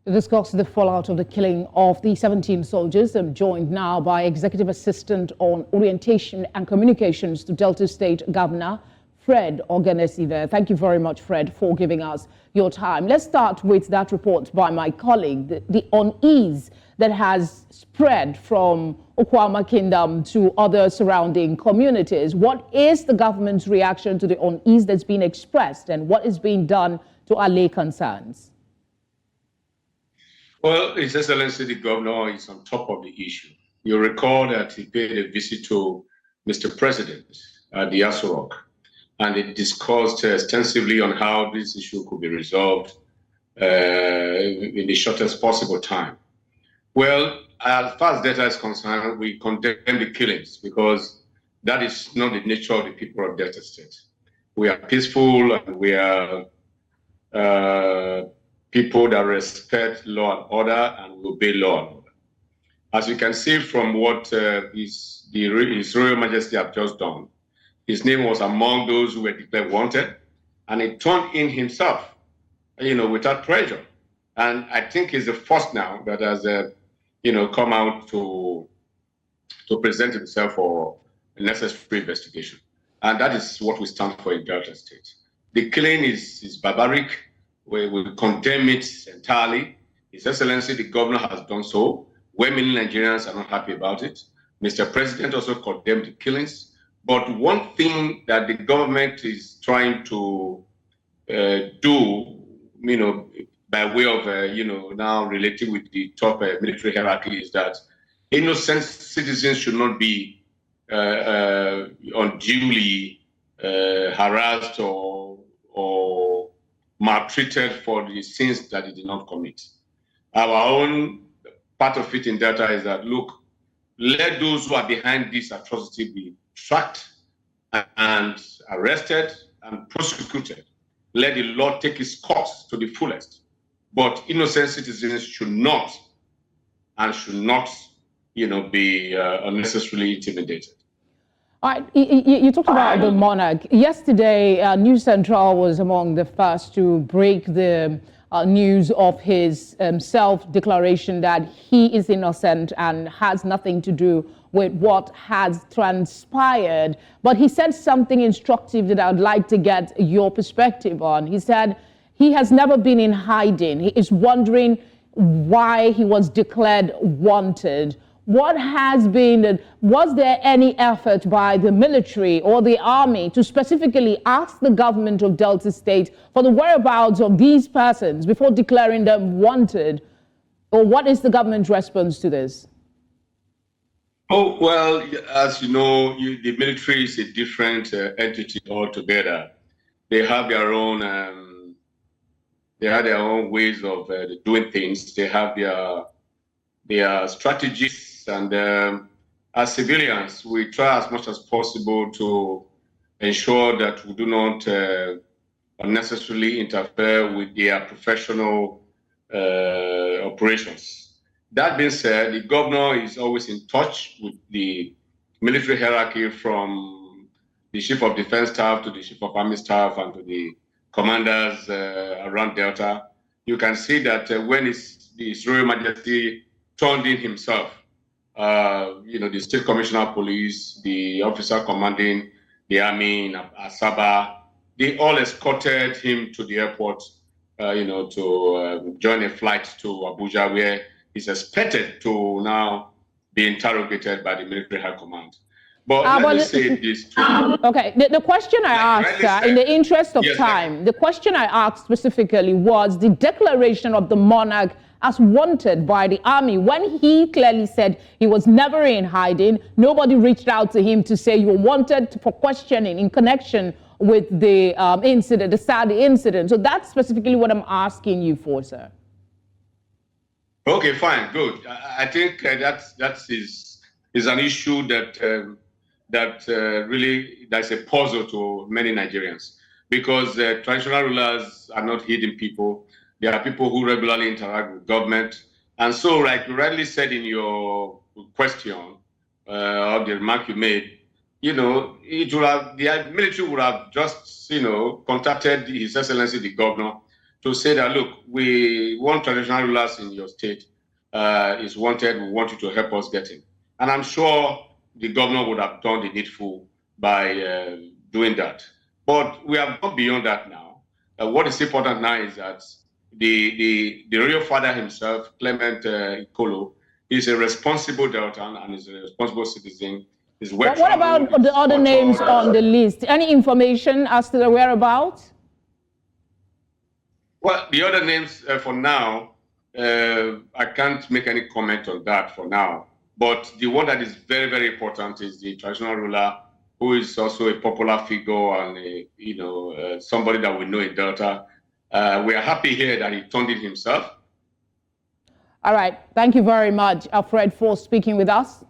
To discuss the fallout of the killing of the 17 soldiers, I'm joined now by Executive Assistant on Orientation and Communications to Delta State Governor, Fred Oghenesivbe. Thank you very much, Fred, for giving us your time. Let's start with that report by my colleague, the unease that has spread from Okuama Kingdom to other surrounding communities. What is the government's reaction to the unease that's been expressed, and what is being done to allay concerns? Well, His Excellency the Governor is on top of the issue. You recall that he paid a visit to Mr. President at the Asaba, and it discussed extensively on how this issue could be resolved in the shortest possible time. Well, as far as Delta is concerned, we condemn the killings because that is not the nature of the people of Delta State. We are peaceful and we are people that respect law and order and obey law and order. As you can see from what His Royal Majesty have just done, his name was among those who were declared wanted, and he turned in himself, without pressure. And I think he's the first now that has, come out to present himself for a necessary investigation. And that is what we stand for in Delta State. The killing is barbaric. We will condemn it entirely. His Excellency, the Governor, has done so. Many Nigerians are not happy about it. Mr. President also condemned the killings. But one thing that the government is trying to do, by way of, now relating with the top military hierarchy, is that innocent citizens should not be unduly harassed or maltreated for the sins that he did not commit. Our own part of it in Delta is that, look, let those who are behind this atrocity be tracked and arrested and prosecuted. Let the law take its course to the fullest. But innocent citizens should not be unnecessarily intimidated. All right, you talked about the Monarch. Yesterday, News Central was among the first to break the news of his self-declaration that he is innocent and has nothing to do with what has transpired. But he said something instructive that I'd like to get your perspective on. He said he has never been in hiding. He is wondering why he was declared wanted. What has been, was there any effort by the military or the army to specifically ask the government of Delta State for the whereabouts of these persons before declaring them wanted? Or what is the government's response to this? Oh, well, as you know, the military is a different entity altogether. They have their own ways of doing things. They have their strategies. And as civilians, we try as much as possible to ensure that we do not unnecessarily interfere with their professional operations. That being said, the governor is always in touch with the military hierarchy, from the Chief of Defense Staff to the Chief of Army Staff and to the commanders around Delta. You can see that when His Royal Majesty turned in himself, the State Commissioner of Police, the officer commanding the army in Asaba, they all escorted him to the airport, to join a flight to Abuja, where he's expected to now be interrogated by the military high command. But let me say this too. Okay, the question I asked, in the interest of time, the question I asked specifically was the declaration of the Monarch as wanted by the army, when he clearly said he was never in hiding. Nobody reached out to him to say you were wanted for questioning in connection with the incident, the sad incident. So that's specifically what I'm asking you for, sir. Okay, fine, good. I think that is an issue that really, that's a puzzle to many Nigerians, because traditional rulers are not hidden people. There are people who regularly interact with government. And so, like you rightly said in your question, or the remark you made, the military would have just, contacted His Excellency the Governor to say that, look, we want traditional rulers in your state is wanted. We want you to help us get him. And I'm sure the governor would have done the needful by doing that. But we have gone beyond that now. What is important now is that the royal father himself, Clement Ikolo, is a responsible Deltan and is a responsible citizen. What about the other names on the list? Any information as to the whereabouts? Well, the other names for now, I can't make any comment on that for now. But the one that is very, very important is the traditional ruler, who is also a popular figure and somebody that we know in Delta. We are happy here that he turned it himself. All right. Thank you very much, Alfred, for speaking with us.